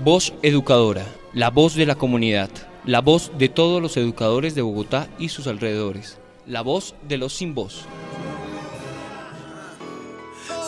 Voz Educadora, la voz de la comunidad, la voz de todos los educadores de Bogotá y sus alrededores, la voz de los sin voz.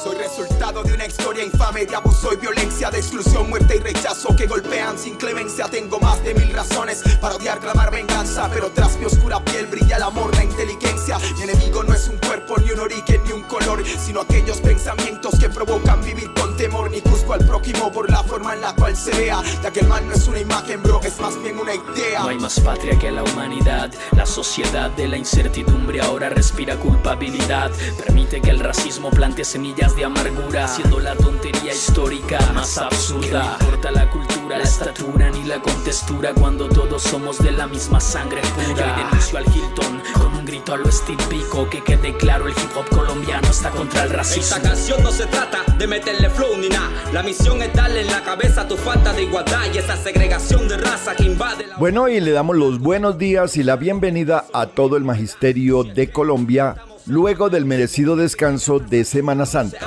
Soy resultado de una historia infame de abuso y violencia, de exclusión, muerte y rechazo que golpean sin clemencia. Tengo más de 1000 razones para odiar, clamar venganza, pero tras mi oscura piel brilla el amor, la inteligencia. Mi enemigo no es un cuerpo, ni un origen, ni un color, sino aquellos pensamientos que provocan vivir con temor. Ni juzgo al prójimo por la forma en la cual se vea, ya que el mal no es una imagen, bro, es más bien una idea. No hay más patria que la humanidad. La sociedad de la incertidumbre ahora respira culpabilidad. Permite que el racismo plante semillas de amargura, siendo la tontería histórica más absurda. No importa la cultura, la estatura ni la contextura, cuando todos somos de la misma sangre pura. Yo denuncio al Hilton con un grito a lo Steve Biko, que quede claro, el hip hop colombiano está contra el racismo. Esta canción no se trata de meterle flow ni nada. La misión es darle en la cabeza a tu falta de igualdad y esa segregación de raza que invade la... Bueno, y le damos los buenos días y la bienvenida a todo el magisterio de Colombia luego del merecido descanso de Semana Santa.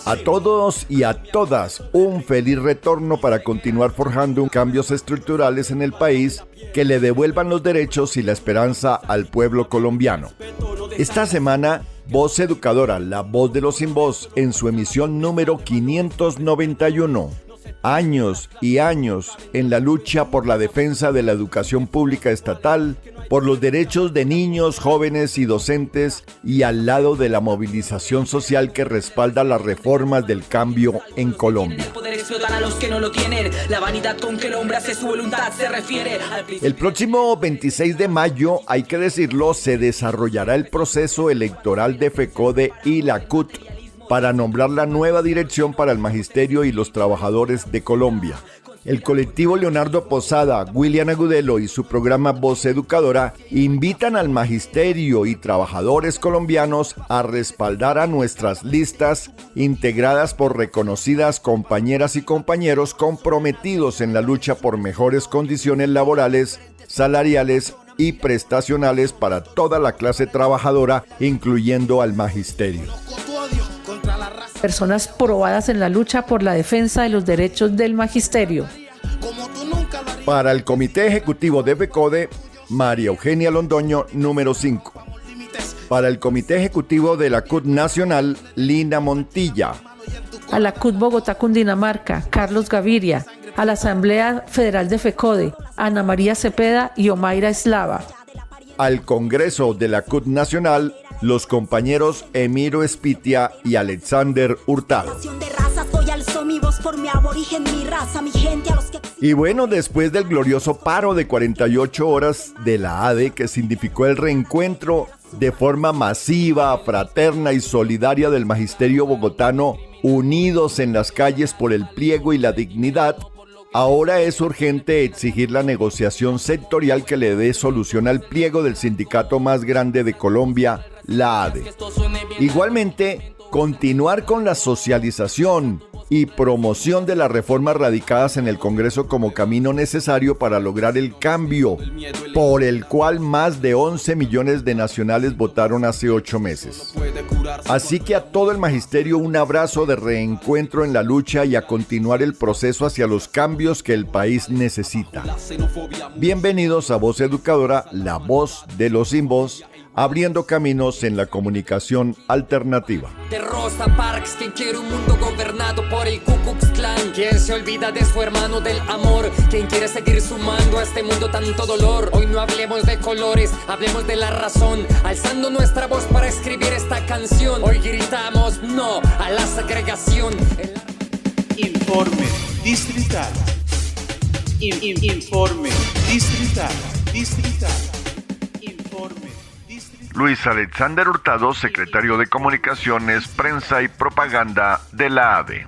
A todos y a todas, un feliz retorno para continuar forjando cambios estructurales en el país que le devuelvan los derechos y la esperanza al pueblo colombiano. Esta semana, Voz Educadora, la voz de los sin voz, en su emisión número 591. Años y años en la lucha por la defensa de la educación pública estatal, por los derechos de niños, jóvenes y docentes, y al lado de la movilización social que respalda las reformas del cambio en Colombia. El próximo 26 de mayo, hay que decirlo, se desarrollará el proceso electoral de FECODE y la CUT para nombrar la nueva dirección para el magisterio y los trabajadores de Colombia. El colectivo Leonardo Posada, William Agudelo y su programa Voz Educadora invitan al magisterio y trabajadores colombianos a respaldar a nuestras listas integradas por reconocidas compañeras y compañeros comprometidos en la lucha por mejores condiciones laborales, salariales y prestacionales para toda la clase trabajadora, incluyendo al magisterio. Personas probadas en la lucha por la defensa de los derechos del magisterio. Para el Comité Ejecutivo de FECODE, María Eugenia Londoño, número 5. Para el Comité Ejecutivo de la CUT Nacional, Lina Montilla. A la CUT Bogotá Cundinamarca, Carlos Gaviria. A la Asamblea Federal de FECODE, Ana María Cepeda y Omaira Eslava. Al Congreso de la CUT Nacional, los compañeros Emiro Espitia y Alexander Hurtado. Y bueno, después del glorioso paro de 48 horas de la ADE, que significó el reencuentro de forma masiva, fraterna y solidaria del magisterio bogotano, unidos en las calles por el pliego y la dignidad, ahora es urgente exigir la negociación sectorial que le dé solución al pliego del sindicato más grande de Colombia, la ADE. Igualmente, continuar con la socialización y promoción de las reformas radicadas en el Congreso como camino necesario para lograr el cambio por el cual más de 11 millones de nacionales votaron hace 8 meses. Así que a todo el magisterio un abrazo de reencuentro en la lucha y a continuar el proceso hacia los cambios que el país necesita. Bienvenidos a Voz Educadora, la voz de los sin voz, abriendo caminos en la comunicación alternativa. De Rosa Parks, quien quiere un mundo gobernado por el Ku Klux Klan, quien se olvida de su hermano del amor, quien quiere seguir sumando a este mundo tanto dolor. Hoy no hablemos de colores, hablemos de la razón, alzando nuestra voz para escribir esta canción. Hoy gritamos no a la segregación. Informe distrital. Informe distrital. Luis Alexander Hurtado, secretario de Comunicaciones, Prensa y Propaganda de la ADE.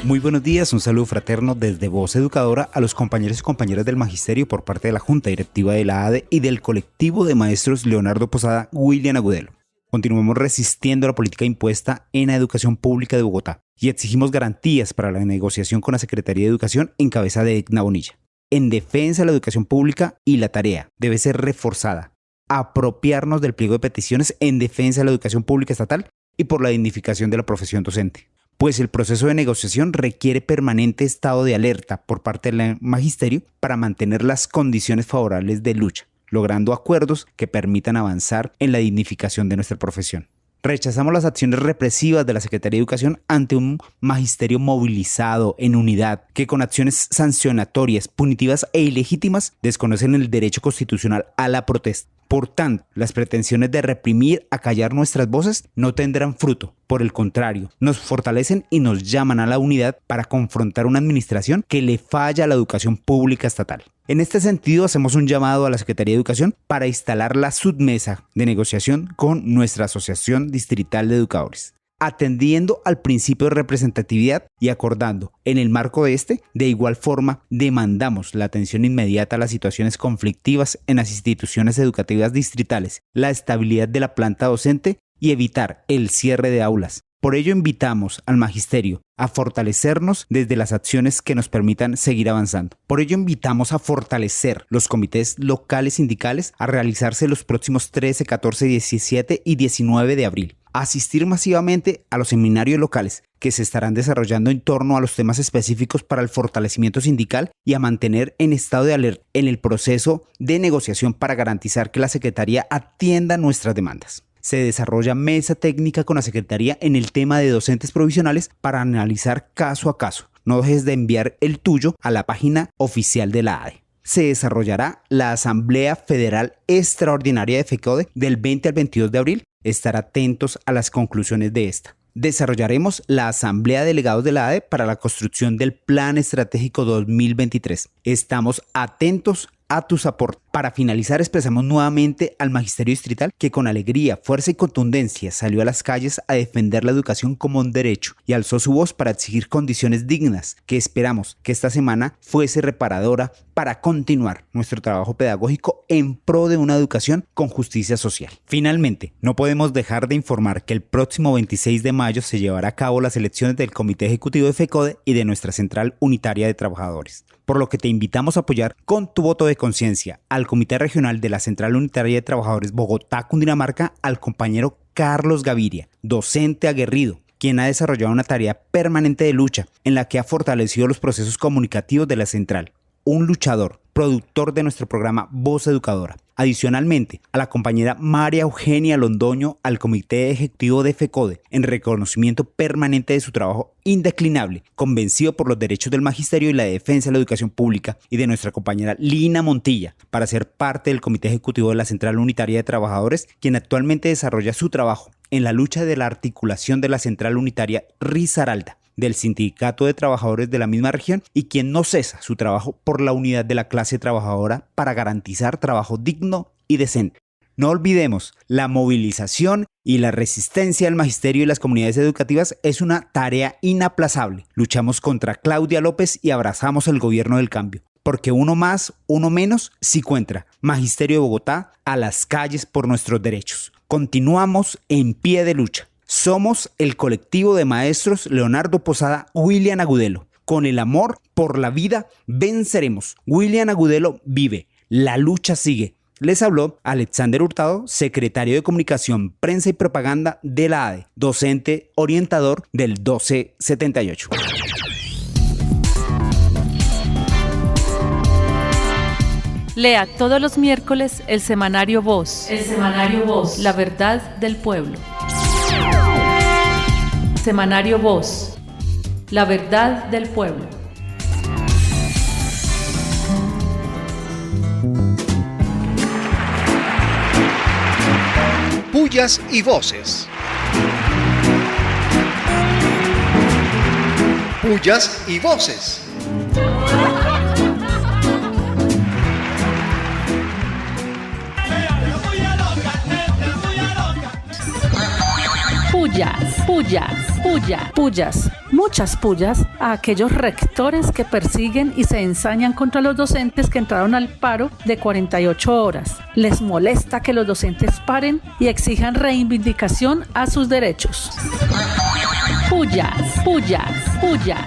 Muy buenos días, un saludo fraterno desde Voz Educadora a los compañeros y compañeras del magisterio por parte de la Junta Directiva de la ADE y del colectivo de maestros Leonardo Posada, William Agudelo. Continuamos resistiendo la política impuesta en la educación pública de Bogotá y exigimos garantías para la negociación con la Secretaría de Educación en cabeza de Edna Bonilla. En defensa de la educación pública y la tarea debe ser reforzada. Apropiarnos del pliego de peticiones en defensa de la educación pública estatal y por la dignificación de la profesión docente. Pues el proceso de negociación requiere permanente estado de alerta por parte del magisterio para mantener las condiciones favorables de lucha, logrando acuerdos que permitan avanzar en la dignificación de nuestra profesión. Rechazamos las acciones represivas de la Secretaría de Educación ante un magisterio movilizado en unidad que con acciones sancionatorias, punitivas e ilegítimas desconocen el derecho constitucional a la protesta. Por tanto, las pretensiones de reprimir, acallar nuestras voces no tendrán fruto. Por el contrario, nos fortalecen y nos llaman a la unidad para confrontar una administración que le falla a la educación pública estatal. En este sentido, hacemos un llamado a la Secretaría de Educación para instalar la submesa de negociación con nuestra Asociación Distrital de Educadores, atendiendo al principio de representatividad y acordando en el marco de este, de igual forma, demandamos la atención inmediata a las situaciones conflictivas en las instituciones educativas distritales, la estabilidad de la planta docente y evitar el cierre de aulas. Por ello invitamos al magisterio a fortalecernos desde las acciones que nos permitan seguir avanzando. Por ello invitamos a fortalecer los comités locales sindicales a realizarse los próximos 13, 14, 17 y 19 de abril. A asistir masivamente a los seminarios locales que se estarán desarrollando en torno a los temas específicos para el fortalecimiento sindical y a mantener en estado de alerta en el proceso de negociación para garantizar que la Secretaría atienda nuestras demandas. Se desarrolla mesa técnica con la Secretaría en el tema de docentes provisionales para analizar caso a caso. No dejes de enviar el tuyo a la página oficial de la ADE. Se desarrollará la Asamblea Federal Extraordinaria de FECODE del 20 al 22 de abril. Estar atentos a las conclusiones de esta. Desarrollaremos la Asamblea de Delegados de la ADE para la construcción del Plan Estratégico 2023. Estamos atentos a tus aportes. Para finalizar, expresamos nuevamente al Magisterio Distrital que con alegría, fuerza y contundencia salió a las calles a defender la educación como un derecho y alzó su voz para exigir condiciones dignas que esperamos que esta semana fuese reparadora para continuar nuestro trabajo pedagógico en pro de una educación con justicia social. Finalmente, no podemos dejar de informar que el próximo 26 de mayo se llevará a cabo las elecciones del Comité Ejecutivo de FECODE y de nuestra Central Unitaria de Trabajadores, por lo que te invitamos a apoyar con tu voto de conciencia al Comité Regional de la Central Unitaria de Trabajadores Bogotá, Cundinamarca, al compañero Carlos Gaviria, docente aguerrido, quien ha desarrollado una tarea permanente de lucha en la que ha fortalecido los procesos comunicativos de la central. Un luchador, productor de nuestro programa Voz Educadora. Adicionalmente, a la compañera María Eugenia Londoño, al Comité Ejecutivo de FECODE, en reconocimiento permanente de su trabajo indeclinable, convencido por los derechos del magisterio y la defensa de la educación pública, y de nuestra compañera Lina Montilla, para ser parte del Comité Ejecutivo de la Central Unitaria de Trabajadores, quien actualmente desarrolla su trabajo en la lucha de la articulación de la Central Unitaria Risaralda, del Sindicato de Trabajadores de la misma región, y quien no cesa su trabajo por la unidad de la clase trabajadora para garantizar trabajo digno y decente. No olvidemos, la movilización y la resistencia del magisterio y las comunidades educativas es una tarea inaplazable. Luchamos contra Claudia López y abrazamos el gobierno del cambio, porque uno más, uno menos, sí cuenta. Magisterio de Bogotá, a las calles por nuestros derechos. Continuamos en pie de lucha. Somos el colectivo de maestros Leonardo Posada, William Agudelo. Con el amor por la vida venceremos. William Agudelo vive. La lucha sigue. Les habló Alexander Hurtado, secretario de Comunicación, Prensa y Propaganda de la ADE, docente orientador del 1278. Lea todos los miércoles el semanario Voz. El semanario Voz. La verdad del pueblo. Semanario Voz. La verdad del pueblo. Pullas y voces. Pullas y voces. Pullas, muchas pullas a aquellos rectores que persiguen y se ensañan contra los docentes que entraron al paro de 48 horas. Les molesta que los docentes paren y exijan reivindicación a sus derechos. Puya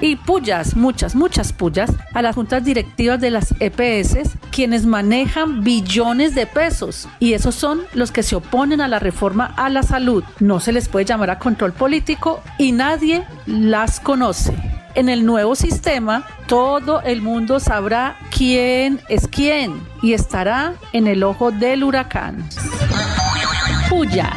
y pullas, muchas pullas a las juntas directivas de las EPS, quienes manejan billones de pesos, y esos son los que se oponen a la reforma a la salud. No se les puede llamar a control político y nadie las conoce. En el nuevo sistema, todo el mundo sabrá quién es quién y estará en el ojo del huracán. Pullas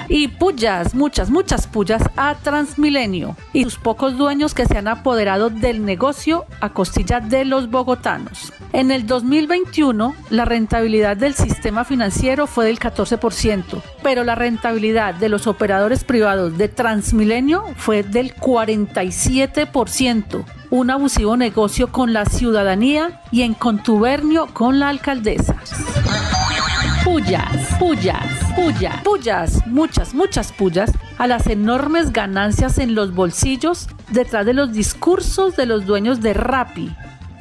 y pullas, muchas pullas a Transmilenio y sus pocos dueños que se han apoderado del negocio a costilla de los bogotanos. En el 2021, la rentabilidad del sistema financiero fue del 14%, pero la rentabilidad de los operadores privados de Transmilenio fue del 47%. Un abusivo negocio con la ciudadanía y en contubernio con la alcaldesa. Pullas, muchas pullas a las enormes ganancias en los bolsillos detrás de los discursos de los dueños de Rappi.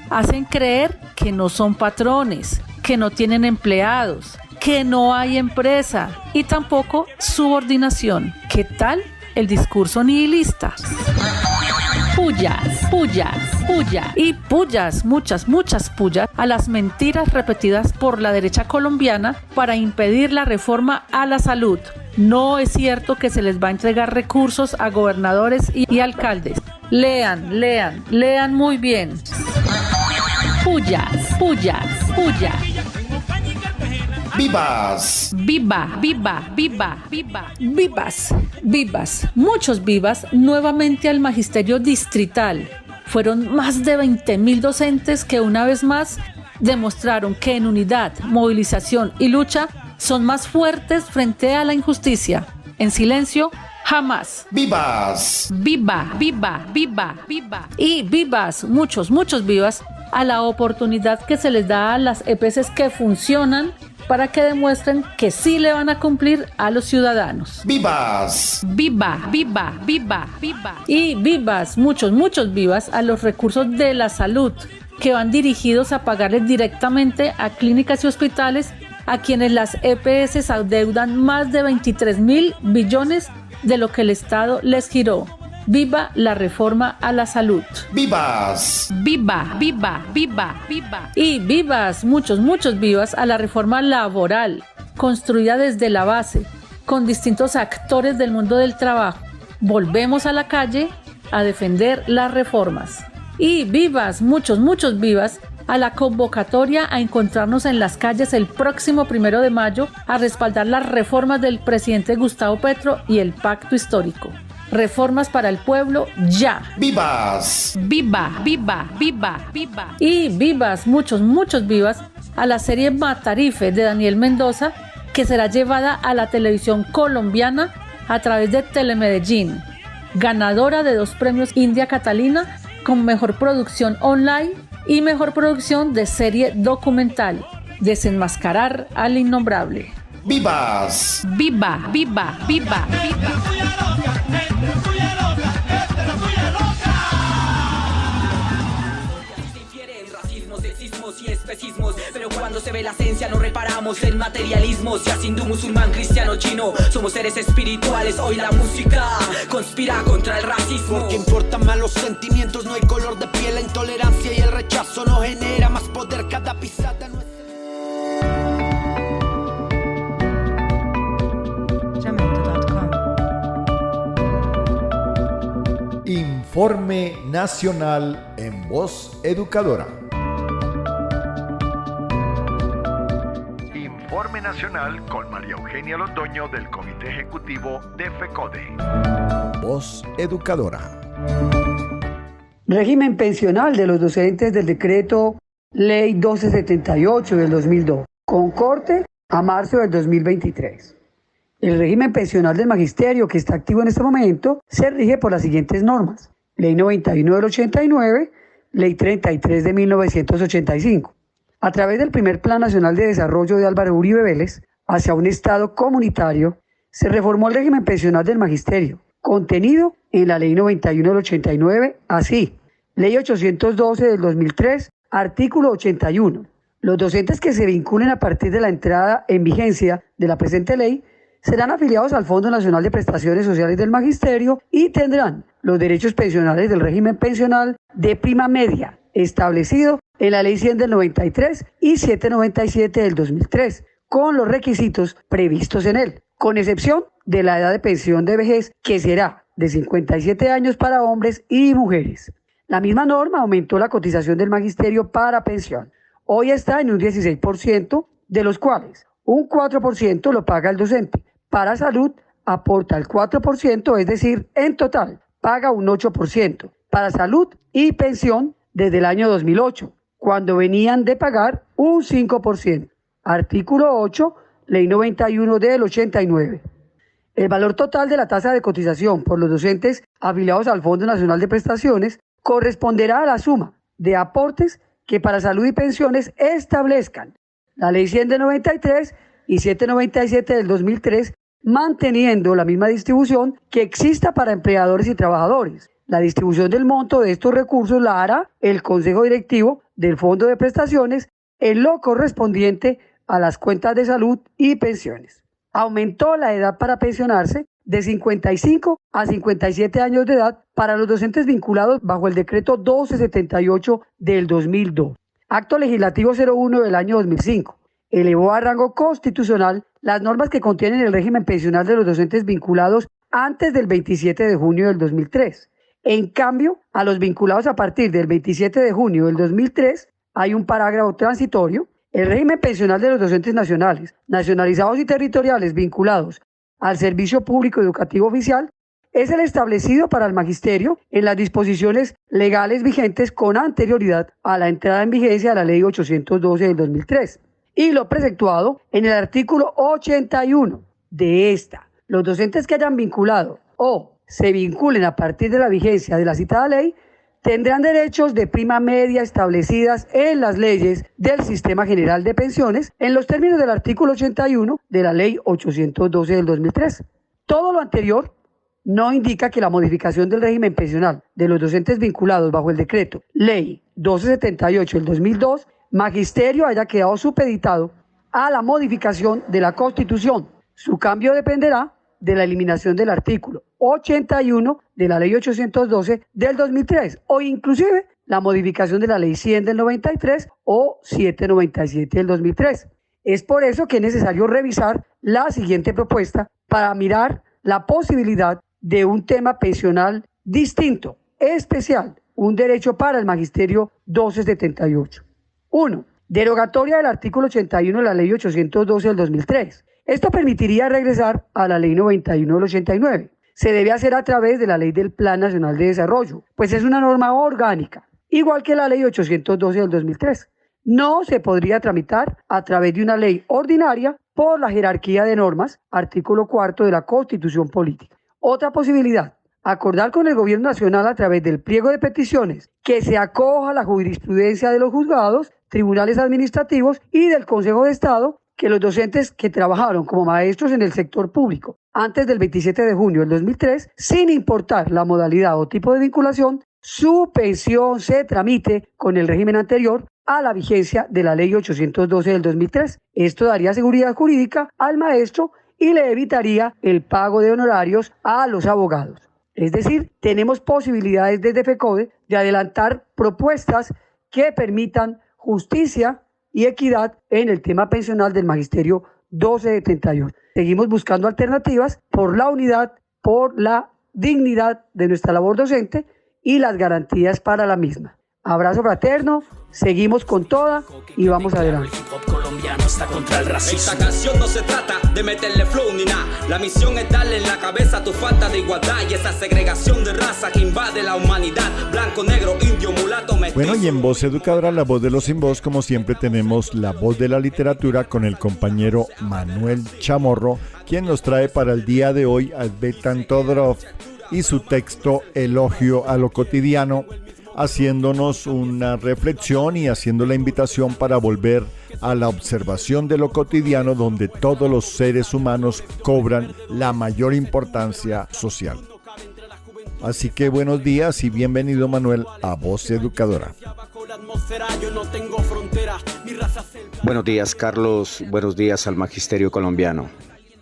Hacen creer que no son patrones, que no tienen empleados, que no hay empresa y tampoco subordinación. ¿Qué tal el discurso nihilista? Pullas y pullas, muchas pullas a las mentiras repetidas por la derecha colombiana para impedir la reforma a la salud. No es cierto que se les va a entregar recursos a gobernadores y alcaldes. Lean muy bien. Pullas. ¡Vivas! Vivas, muchos vivas nuevamente al magisterio distrital. Fueron más de 20.000 docentes que una vez más demostraron que en unidad, movilización y lucha son más fuertes frente a la injusticia. En silencio, jamás. ¡Vivas! Viva. Y vivas, muchos vivas a la oportunidad que se les da a las EPS que funcionan para que demuestren que sí le van a cumplir a los ciudadanos. ¡Vivas! Viva. Y vivas, muchos vivas a los recursos de la salud que van dirigidos a pagarles directamente a clínicas y hospitales a quienes las EPS adeudan más de 23.000 billones de lo que el Estado les giró. Viva la reforma a la salud. ¡Vivas! Viva. Y vivas, muchos vivas a la reforma laboral, construida desde la base, con distintos actores del mundo del trabajo. Volvemos a la calle a defender las reformas. Y vivas, muchos vivas a la convocatoria a encontrarnos en las calles el próximo 1 de mayo a respaldar las reformas del presidente Gustavo Petro y el pacto histórico. Reformas para el pueblo ya. ¡Vivas! Viva. Y vivas, muchos vivas a la serie Matarife de Daniel Mendoza, que será llevada a la televisión colombiana a través de Telemedellín, ganadora de 2 premios India Catalina con mejor producción online y mejor producción de serie documental. Desenmascarar al innombrable. ¡Vivas! Viva. Y especismos, pero cuando se ve la esencia no reparamos en materialismos, ya hindú, musulmán, cristiano, chino, somos seres espirituales. Hoy la música conspira contra el racismo. Porque importan más los sentimientos, no el color de piel, la intolerancia y el rechazo no genera más poder cada pisada. Informe Nacional en Voz Educadora. Informe Nacional con María Eugenia Londoño del Comité Ejecutivo de FECODE. Voz Educadora. Régimen pensional de los docentes del decreto Ley 1278 del 2002, con corte a marzo del 2023. El régimen pensional del magisterio que está activo en este momento se rige por las siguientes normas: Ley 91 del 89, Ley 33 de 1985. A través del primer Plan Nacional de Desarrollo de Álvaro Uribe Vélez, hacia un Estado comunitario, se reformó el régimen pensional del magisterio, contenido en la Ley 91 del 89, así: Ley 812 del 2003, artículo 81. Los docentes que se vinculen a partir de la entrada en vigencia de la presente ley serán afiliados al Fondo Nacional de Prestaciones Sociales del Magisterio y tendrán los derechos pensionales del régimen pensional de prima media establecido en la Ley 100 del 93 y 797 del 2003, con los requisitos previstos en él, con excepción de la edad de pensión de vejez, que será de 57 años para hombres y mujeres. La misma norma aumentó la cotización del magisterio para pensión. Hoy está en un 16%, de los cuales un 4% lo paga el docente. Para salud aporta el 4%, es decir, en total paga un 8%. Para salud y pensión desde el año 2008, cuando venían de pagar un 5%. Artículo 8, Ley 91 del 89. El valor total de la tasa de cotización por los docentes afiliados al Fondo Nacional de Prestaciones corresponderá a la suma de aportes que para salud y pensiones establezcan la Ley 100 del 93 y 797 del 2003, manteniendo la misma distribución que exista para empleadores y trabajadores. La distribución del monto de estos recursos la hará el Consejo Directivo del Fondo de Prestaciones en lo correspondiente a las cuentas de salud y pensiones. Aumentó la edad para pensionarse de 55 a 57 años de edad para los docentes vinculados bajo el decreto 1278 del 2002. Acto Legislativo 01 del año 2005. Elevó a rango constitucional las normas que contienen el régimen pensional de los docentes vinculados antes del 27 de junio del 2003. En cambio, a los vinculados a partir del 27 de junio del 2003, hay un parágrafo transitorio. El régimen pensional de los docentes nacionales, nacionalizados y territoriales vinculados al Servicio Público Educativo Oficial es el establecido para el magisterio en las disposiciones legales vigentes con anterioridad a la entrada en vigencia de la Ley 812 del 2003 y lo preceptuado en el artículo 81 de esta. Los docentes que hayan vinculado o se vinculen a partir de la vigencia de la citada ley tendrán derechos de prima media establecidas en las leyes del Sistema General de Pensiones en los términos del artículo 81 de la Ley 812 del 2003. Todo lo anterior no indica que la modificación del régimen pensional de los docentes vinculados bajo el decreto Ley 1278 del 2002, Magisterio haya quedado supeditado a la modificación de la Constitución. Su cambio dependerá de la eliminación del artículo 81 de la Ley 812 del 2003 o inclusive la modificación de la Ley 100 del 93 o 797 del 2003. Es por eso que es necesario revisar la siguiente propuesta para mirar la posibilidad de un tema pensional distinto, especial, un derecho para el Magisterio 1278. 1. Derogatoria del artículo 81 de la Ley 812 del 2003. Esto permitiría regresar a la Ley 91 del 89. Se debe hacer a través de la Ley del Plan Nacional de Desarrollo, pues es una norma orgánica, igual que la Ley 812 del 2003. No se podría tramitar a través de una ley ordinaria por la jerarquía de normas, artículo 4 de la Constitución Política. Otra posibilidad, acordar con el Gobierno Nacional a través del pliego de peticiones que se acoja a la jurisprudencia de los juzgados, tribunales administrativos y del Consejo de Estado que los docentes que trabajaron como maestros en el sector público antes del 27 de junio del 2003, sin importar la modalidad o tipo de vinculación, su pensión se tramite con el régimen anterior a la vigencia de la Ley 812 del 2003. Esto daría seguridad jurídica al maestro y le evitaría el pago de honorarios a los abogados. Es decir, tenemos posibilidades desde FECODE de adelantar propuestas que permitan justicia y equidad en el tema pensional del Magisterio 1278. Seguimos buscando alternativas por la unidad, por la dignidad de nuestra labor docente y las garantías para la misma. Abrazo fraterno, seguimos con toda y vamos adelante. El hip hop colombiano está contra el racismo. Esta canción no se trata de meterle flow ni nada. La misión es darle en la cabeza tu falta de igualdad y esa segregación de raza que invade la humanidad. Blanco, negro, indio, mulato, mestizo. Bueno, y en Voz Educadora, la voz de los sin voz, como siempre tenemos la voz de la literatura con el compañero Manuel Chamorro, quien nos trae para el día de hoy a Tzvetan Todorov y su texto Elogio a lo cotidiano, haciéndonos una reflexión y haciendo la invitación para volver a la observación de lo cotidiano, donde todos los seres humanos cobran la mayor importancia social. Así que buenos días y bienvenido, Manuel, a Voz Educadora. Buenos días, Carlos. Buenos días al Magisterio colombiano.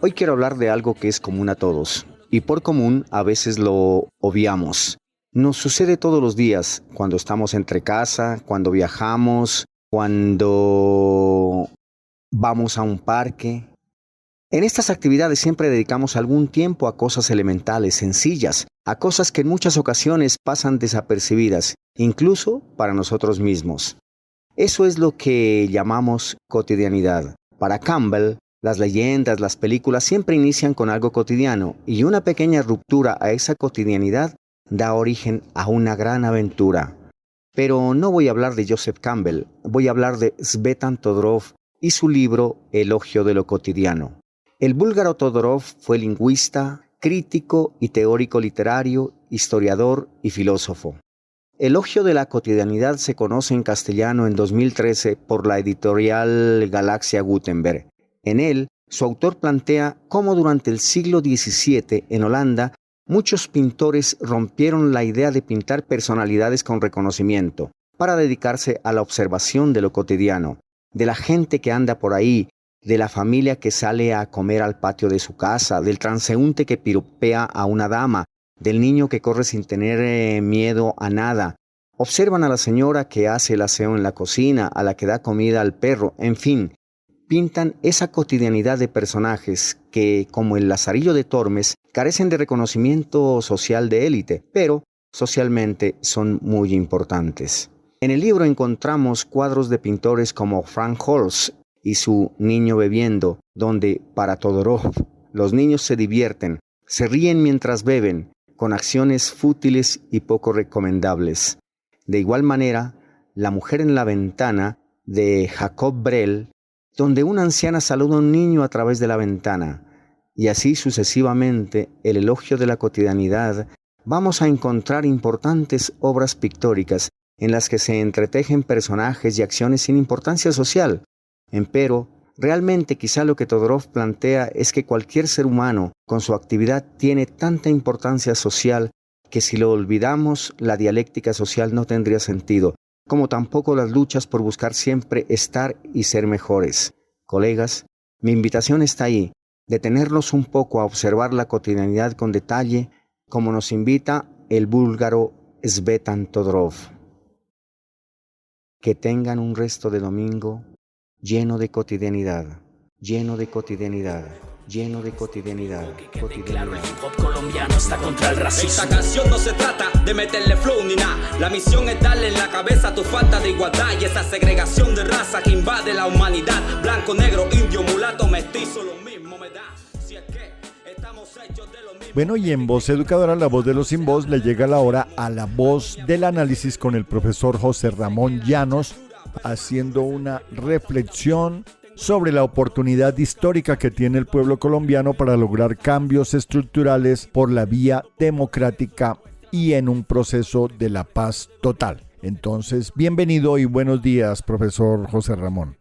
Hoy quiero hablar de algo que es común a todos, y por común a veces lo obviamos. Nos sucede todos los días, cuando estamos entre casa, cuando viajamos, cuando vamos a un parque. En estas actividades siempre dedicamos algún tiempo a cosas elementales, sencillas, a cosas que en muchas ocasiones pasan desapercibidas, incluso para nosotros mismos. Eso es lo que llamamos cotidianidad. Para Campbell, las leyendas, las películas siempre inician con algo cotidiano, y una pequeña ruptura a esa cotidianidad da origen a una gran aventura. Pero no voy a hablar de Joseph Campbell, voy a hablar de Tzvetan Todorov y su libro Elogio de lo cotidiano. El búlgaro Todorov fue lingüista, crítico y teórico literario, historiador y filósofo. Elogio de la cotidianidad se conoce en castellano en 2013 por la editorial Galaxia Gutenberg. En él, su autor plantea cómo durante el siglo XVII en Holanda muchos pintores rompieron la idea de pintar personalidades con reconocimiento para dedicarse a la observación de lo cotidiano, de la gente que anda por ahí, de la familia que sale a comer al patio de su casa, del transeúnte que piropea a una dama, del niño que corre sin tener miedo a nada. Observan a la señora que hace el aseo en la cocina, a la que da comida al perro, en fin, pintan esa cotidianidad de personajes que, como el Lazarillo de Tormes, carecen de reconocimiento social de élite, pero socialmente son muy importantes. En el libro encontramos cuadros de pintores como Frank Holz y su Niño bebiendo, donde, para Todorov, los niños se divierten, se ríen mientras beben, con acciones fútiles y poco recomendables. De igual manera, La mujer en la ventana, de Jacob Brel, donde una anciana saluda a un niño a través de la ventana, y así sucesivamente, el elogio de la cotidianidad, vamos a encontrar importantes obras pictóricas en las que se entretejen personajes y acciones sin importancia social. Empero, realmente quizá lo que Todorov plantea es que cualquier ser humano con su actividad tiene tanta importancia social que si lo olvidamos, la dialéctica social no tendría sentido, como tampoco las luchas por buscar siempre estar y ser mejores. Colegas, mi invitación está ahí, detenernos un poco a observar la cotidianidad con detalle, como nos invita el búlgaro Tzvetan Todorov. Que tengan un resto de domingo lleno de cotidianidad, lleno de cotidianidad, lleno de cotidianidad. Claro, el hip hop colombiano está contra el racismo. Esta canción no se trata de meterle flow ni nada. La misión es darle en la cabeza tu falta de igualdad y esa segregación de raza que invade la humanidad. Blanco, negro, indio, mulato, mestizo, lo mismo me da. Si es que estamos hechos de lo mismo. Bueno, y en Voz Educadora, la voz de los sin voz, le llega la hora a la voz del análisis con el profesor José Ramón Llanos, haciendo una reflexión sobre la oportunidad histórica que tiene el pueblo colombiano para lograr cambios estructurales por la vía democrática y en un proceso de la paz total. Entonces, bienvenido y buenos días, profesor José Ramón.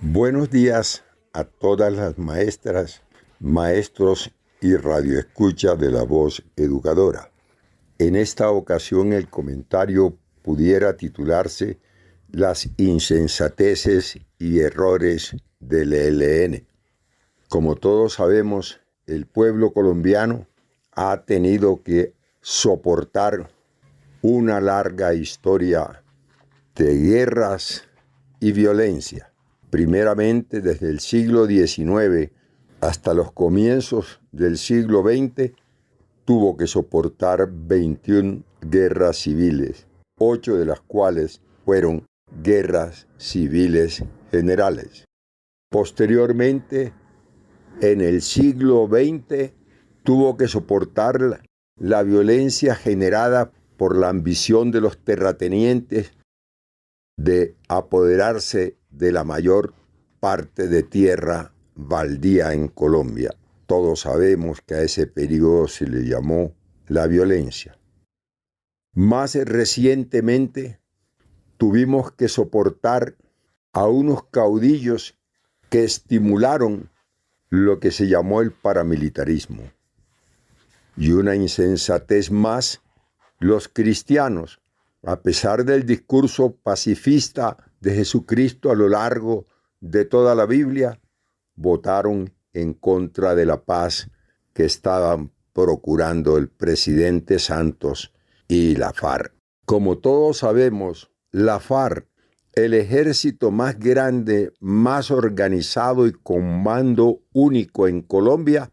Buenos días a todas las maestras, maestros y radioescuchas de la Voz Educadora. En esta ocasión el comentario pudiera titularse Las insensateces y errores del ELN. Como todos sabemos, el pueblo colombiano ha tenido que soportar una larga historia de guerras y violencia. Primeramente desde el siglo XIX hasta los comienzos del siglo XX, tuvo que soportar 21 guerras civiles, 8 de las cuales fueron guerras civiles generales. Posteriormente, en el siglo XX, tuvo que soportar la violencia generada por la ambición de los terratenientes de apoderarse de la mayor parte de tierra baldía en Colombia. Todos sabemos que a ese periodo se le llamó la violencia. Más recientemente, tuvimos que soportar a unos caudillos que estimularon lo que se llamó el paramilitarismo. Y una insensatez más, los cristianos, a pesar del discurso pacifista de Jesucristo a lo largo de toda la Biblia, votaron en contra de la paz que estaban procurando el presidente Santos y la FARC. Como todos sabemos, la FARC, el ejército más grande, más organizado y con mando único en Colombia,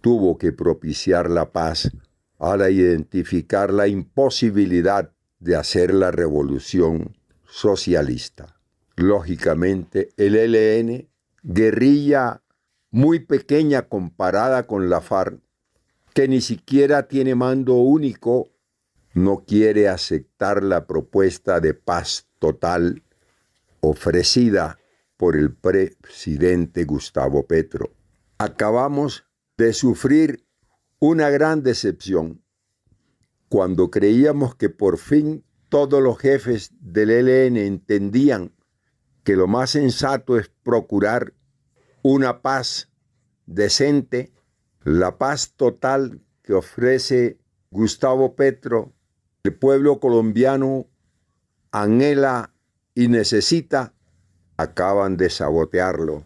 tuvo que propiciar la paz al identificar la imposibilidad de hacer la revolución socialista. Lógicamente, el ELN, guerrilla muy pequeña comparada con la FARC, que ni siquiera tiene mando único, no quiere aceptar la propuesta de paz total ofrecida por el presidente Gustavo Petro. Acabamos de sufrir una gran decepción cuando creíamos que por fin todos los jefes del ELN entendían que lo más sensato es procurar una paz decente, la paz total que ofrece Gustavo Petro. El pueblo colombiano anhela y necesita. Acaban de sabotearlo,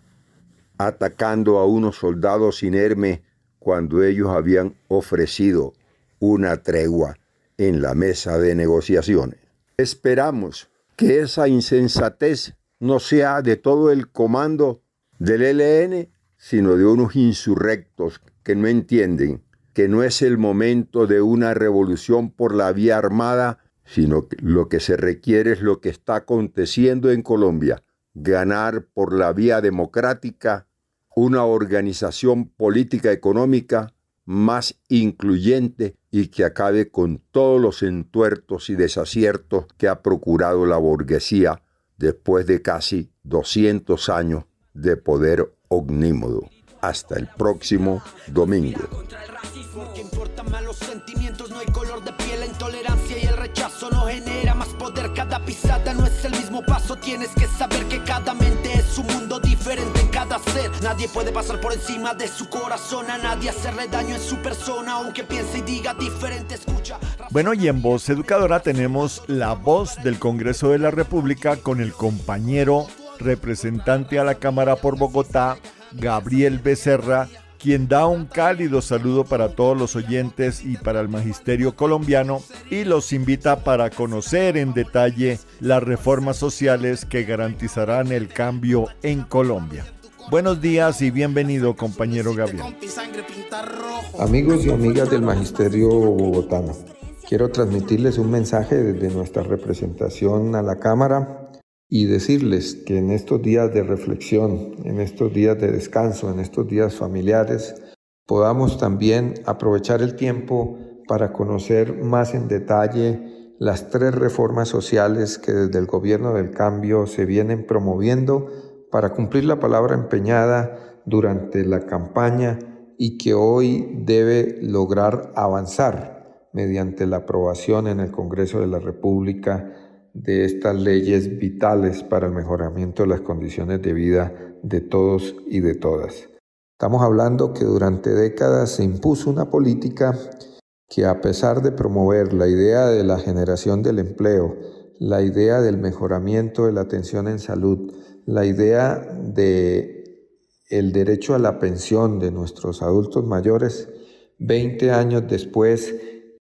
atacando a unos soldados inermes cuando ellos habían ofrecido una tregua en la mesa de negociaciones. Esperamos que esa insensatez no sea de todo el comando del ELN, sino de unos insurrectos que no entienden que no es el momento de una revolución por la vía armada, sino que lo que se requiere es lo que está aconteciendo en Colombia: ganar por la vía democrática una organización política económica más incluyente y que acabe con todos los entuertos y desaciertos que ha procurado la burguesía después de casi 200 años de poder omnímodo. Hasta el próximo domingo. Que importan más los sentimientos, no hay color de piel, la intolerancia y el rechazo no genera más poder. Cada pisada no es el mismo paso, tienes que saber que cada mente es un mundo diferente en cada ser. Nadie puede pasar por encima de su corazón, a nadie hacerle daño en su persona, aunque piense y diga diferente, escucha. Bueno, y en Voz Educadora tenemos la voz del Congreso de la República con el compañero representante a la Cámara por Bogotá, Gabriel Becerra, quien da un cálido saludo para todos los oyentes y para el magisterio colombiano y los invita para conocer en detalle las reformas sociales que garantizarán el cambio en Colombia. Buenos días y bienvenido, compañero Gabriel. Amigos y amigas del magisterio bogotano, quiero transmitirles un mensaje desde nuestra representación a la Cámara y decirles que en estos días de reflexión, en estos días de descanso, en estos días familiares, podamos también aprovechar el tiempo para conocer más en detalle las 3 reformas sociales que desde el Gobierno del Cambio se vienen promoviendo para cumplir la palabra empeñada durante la campaña y que hoy debe lograr avanzar mediante la aprobación en el Congreso de la República de estas leyes vitales para el mejoramiento de las condiciones de vida de todos y de todas. Estamos hablando que durante décadas se impuso una política que, a pesar de promover la idea de la generación del empleo, la idea del mejoramiento de la atención en salud, la idea de el derecho a la pensión de nuestros adultos mayores, 20 años después,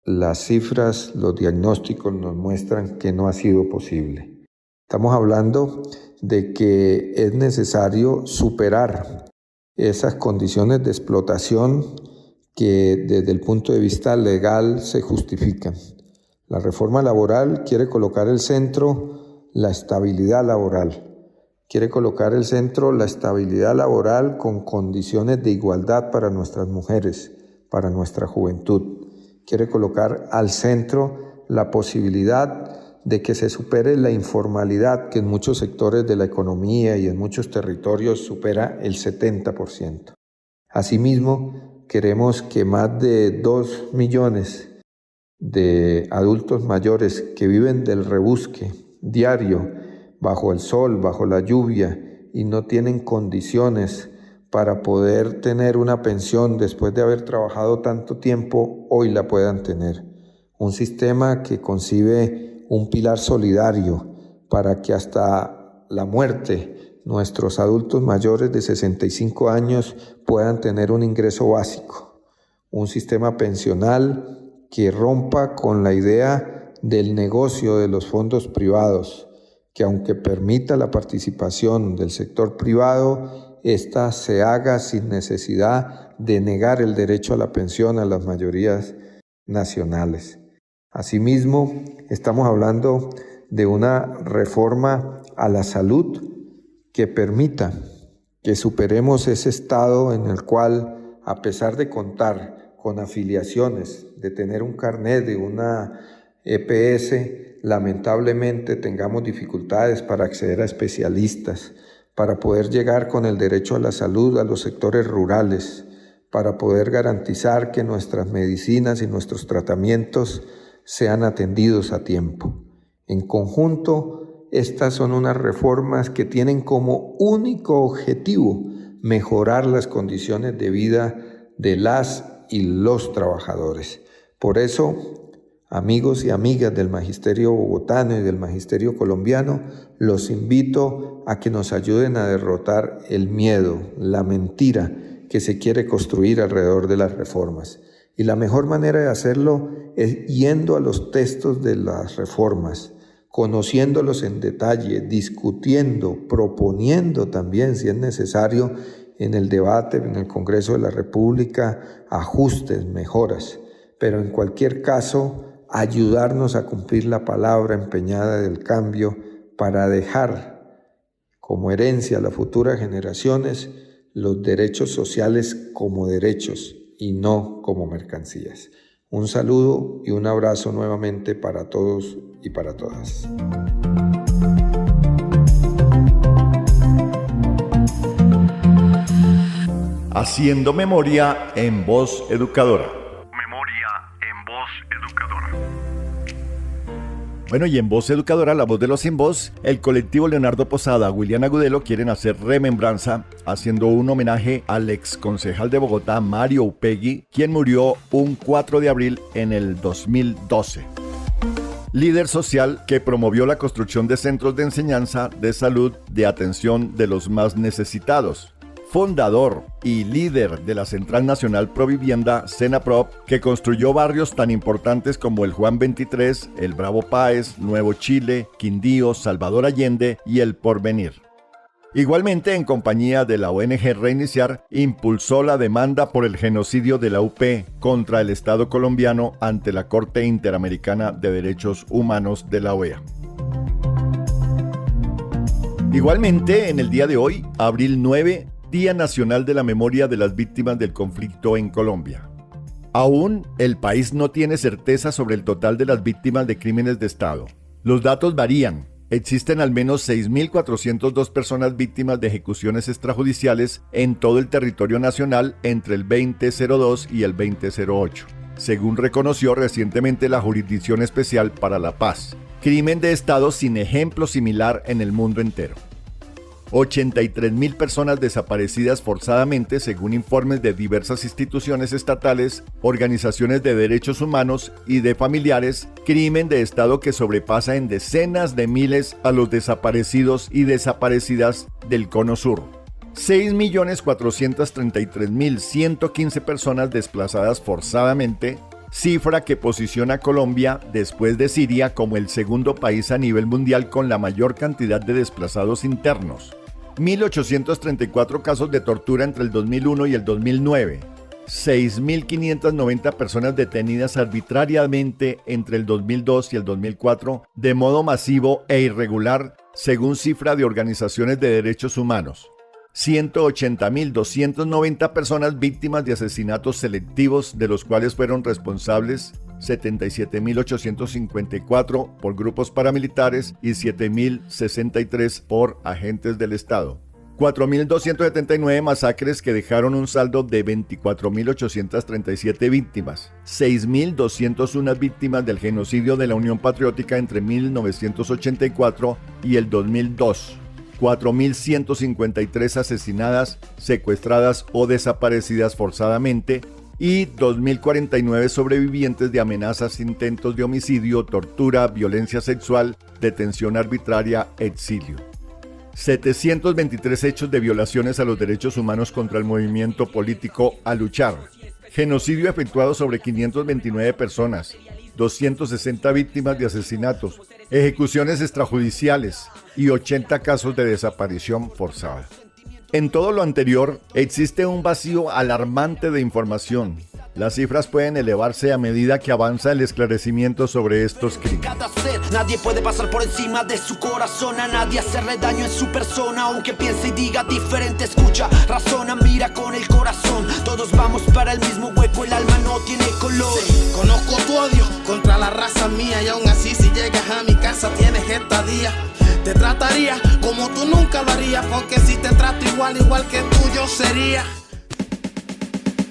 las cifras, los diagnósticos nos muestran que no ha sido posible. Estamos hablando de que es necesario superar esas condiciones de explotación que desde el punto de vista legal se justifican. La reforma laboral quiere colocar el centro la estabilidad laboral. Quiere colocar el centro la estabilidad laboral con condiciones de igualdad para nuestras mujeres, para nuestra juventud. Quiere colocar al centro la posibilidad de que se supere la informalidad que en muchos sectores de la economía y en muchos territorios supera el 70%. Asimismo, queremos que más de 2 millones de adultos mayores que viven del rebusque diario, bajo el sol, bajo la lluvia, y no tienen condiciones para poder tener una pensión después de haber trabajado tanto tiempo, hoy la puedan tener. Un sistema que concibe un pilar solidario para que hasta la muerte nuestros adultos mayores de 65 años puedan tener un ingreso básico, un sistema pensional que rompa con la idea del negocio de los fondos privados, que aunque permita la participación del sector privado, ésta se haga sin necesidad de negar el derecho a la pensión a las mayorías nacionales. Asimismo, estamos hablando de una reforma a la salud que permita que superemos ese estado en el cual, a pesar de contar con afiliaciones, de tener un carnet de una EPS, lamentablemente tengamos dificultades para acceder a especialistas, para poder llegar con el derecho a la salud a los sectores rurales, para poder garantizar que nuestras medicinas y nuestros tratamientos sean atendidos a tiempo. En conjunto, estas son unas reformas que tienen como único objetivo mejorar las condiciones de vida de las y los trabajadores. Por eso, amigos y amigas del Magisterio bogotano y del Magisterio colombiano, los invito a que nos ayuden a derrotar el miedo, la mentira que se quiere construir alrededor de las reformas. Y la mejor manera de hacerlo es yendo a los textos de las reformas, conociéndolos en detalle, discutiendo, proponiendo también, si es necesario, en el debate, en el Congreso de la República, ajustes, mejoras. Pero en cualquier caso, ayudarnos a cumplir la palabra empeñada del cambio para dejar como herencia a las futuras generaciones los derechos sociales como derechos y no como mercancías. Un saludo y un abrazo nuevamente para todos y para todas. Haciendo memoria en Voz Educadora. Bueno, y en Voz Educadora, la voz de los sin voz, el colectivo Leonardo Posada, William Agudelo quieren hacer remembranza haciendo un homenaje al ex concejal de Bogotá, Mario Upegui, quien murió un 4 de abril en el 2012. Líder social que promovió la construcción de centros de enseñanza, de salud, de atención de los más necesitados. Fundador y líder de la Central Nacional Provivienda, Senaprov, que construyó barrios tan importantes como el Juan 23, el Bravo Páez, Nuevo Chile, Quindío, Salvador Allende y El Porvenir. Igualmente, en compañía de la ONG Reiniciar, impulsó la demanda por el genocidio de la UP contra el Estado colombiano ante la Corte Interamericana de Derechos Humanos de la OEA. Igualmente, en el día de hoy, abril 9, Día Nacional de la Memoria de las Víctimas del Conflicto en Colombia. Aún, el país no tiene certeza sobre el total de las víctimas de crímenes de Estado. Los datos varían. Existen al menos 6.402 personas víctimas de ejecuciones extrajudiciales en todo el territorio nacional entre el 2002 y el 2008, según reconoció recientemente la Jurisdicción Especial para la Paz. Crimen de Estado sin ejemplo similar en el mundo entero. 83.000 personas desaparecidas forzadamente según informes de diversas instituciones estatales, organizaciones de derechos humanos y de familiares, crimen de Estado que sobrepasa en decenas de miles a los desaparecidos y desaparecidas del Cono Sur. 6.433.115 personas desplazadas forzadamente, cifra que posiciona a Colombia, después de Siria, como el segundo país a nivel mundial con la mayor cantidad de desplazados internos. 1.834 casos de tortura entre el 2001 y el 2009. 6.590 personas detenidas arbitrariamente entre el 2002 y el 2004 de modo masivo e irregular, según cifra de organizaciones de derechos humanos. 180.290 personas víctimas de asesinatos selectivos, de los cuales fueron responsables 77.854 por grupos paramilitares y 7.063 por agentes del Estado. 4.279 masacres que dejaron un saldo de 24.837 víctimas. 6.201 víctimas del genocidio de la Unión Patriótica entre 1984 y el 2002. 4.153 asesinadas, secuestradas o desaparecidas forzadamente y 2.049 sobrevivientes de amenazas, intentos de homicidio, tortura, violencia sexual, detención arbitraria, exilio. 723 hechos de violaciones a los derechos humanos contra el movimiento político A Luchar, genocidio efectuado sobre 529 personas, 260 víctimas de asesinatos, ejecuciones extrajudiciales y 80 casos de desaparición forzada. En todo lo anterior, existe un vacío alarmante de información. Las cifras pueden elevarse a medida que avanza el esclarecimiento sobre estos crímenes. Nadie puede pasar por encima de su corazón, a nadie hacerle daño en su persona, aunque piense y diga diferente, escucha, razona, mira con el corazón. Todos vamos para el mismo hueco, el alma no tiene color. Sí, conozco tu odio contra la raza mía y aún así si llegas a mi casa tienes estadía. Te trataría como tú nunca lo harías, porque si te trato igual que tú yo sería.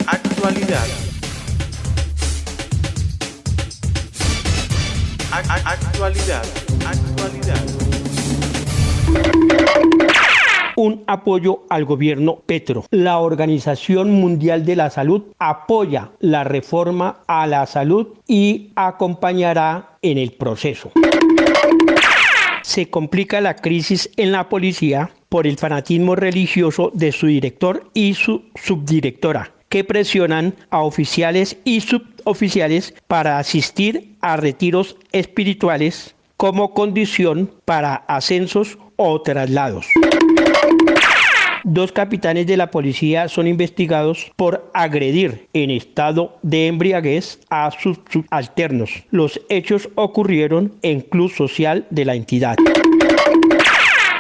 Actualidad. Actualidad. Un apoyo al gobierno Petro. La Organización Mundial de la Salud apoya la reforma a la salud y acompañará en el proceso. Se complica la crisis en la policía por el fanatismo religioso de su director y su subdirectora, que presionan a oficiales y suboficiales para asistir a retiros espirituales como condición para ascensos o traslados. 2 capitanes de la policía son investigados por agredir en estado de embriaguez a sus subalternos. Los hechos ocurrieron en club social de la entidad.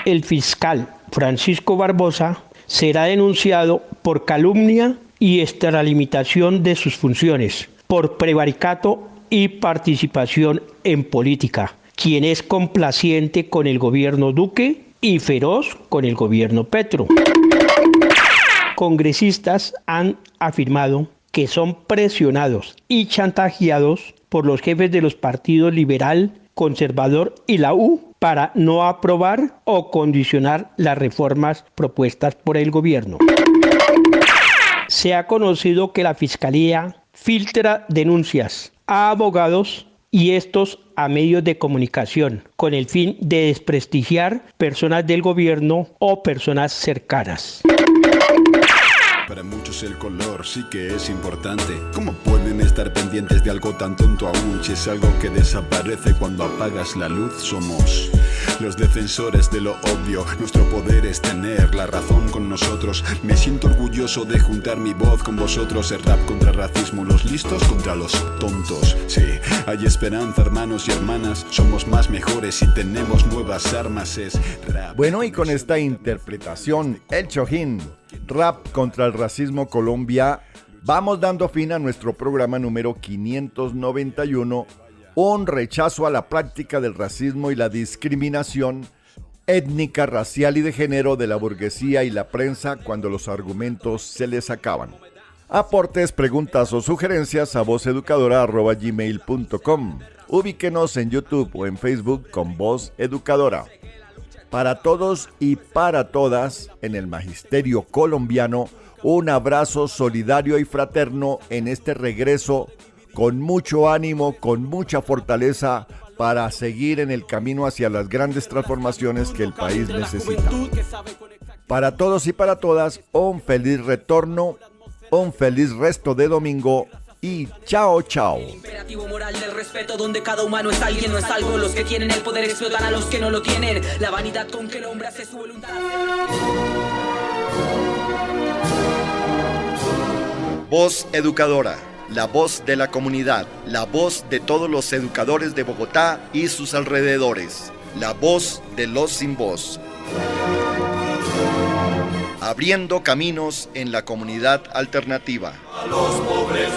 El fiscal Francisco Barbosa será denunciado por calumnia y extralimitación de sus funciones, por prevaricato y participación en política, quien es complaciente con el gobierno Duque y feroz con el gobierno Petro. Congresistas han afirmado que son presionados y chantajeados por los jefes de los partidos liberal, conservador y la U para no aprobar o condicionar las reformas propuestas por el gobierno. Se ha conocido que la Fiscalía filtra denuncias a abogados y estos a medios de comunicación con el fin de desprestigiar personas del gobierno o personas cercanas. Para muchos el color sí que es importante. ¿Cómo pueden estar pendientes de algo tan tonto aún si es algo que desaparece cuando apagas la luz? Somos los defensores de lo obvio. Nuestro poder es tener la razón con nosotros. Me siento orgulloso de juntar mi voz con vosotros. El rap contra racismo, los listos contra los tontos. Sí, hay esperanza, hermanos y hermanas. Somos más mejores y tenemos nuevas armas. Es rap. Bueno, y con esta interpretación, El Chojín, Rap contra el Racismo Colombia, vamos dando fin a nuestro programa número 591, un rechazo a la práctica del racismo y la discriminación étnica, racial y de género de la burguesía y la prensa cuando los argumentos se les acaban. Aportes, preguntas o sugerencias a vozeducadora@gmail.com. Ubíquenos en YouTube o en Facebook con Voz Educadora. Para todos y para todas en el magisterio colombiano, un abrazo solidario y fraterno en este regreso con mucho ánimo, con mucha fortaleza para seguir en el camino hacia las grandes transformaciones que el país necesita. Para todos y para todas, un feliz retorno, un feliz resto de domingo y chao, chao. Imperativo moral del respeto donde cada humano es alguien, no es algo. Los que tienen el poder explotan a los que no lo tienen. La vanidad con que el hombre hace su voluntad. Voz Educadora, la voz de la comunidad, la voz de todos los educadores de Bogotá y sus alrededores, la voz de los sin voz. Abriendo caminos en la comunidad alternativa. A los pobres.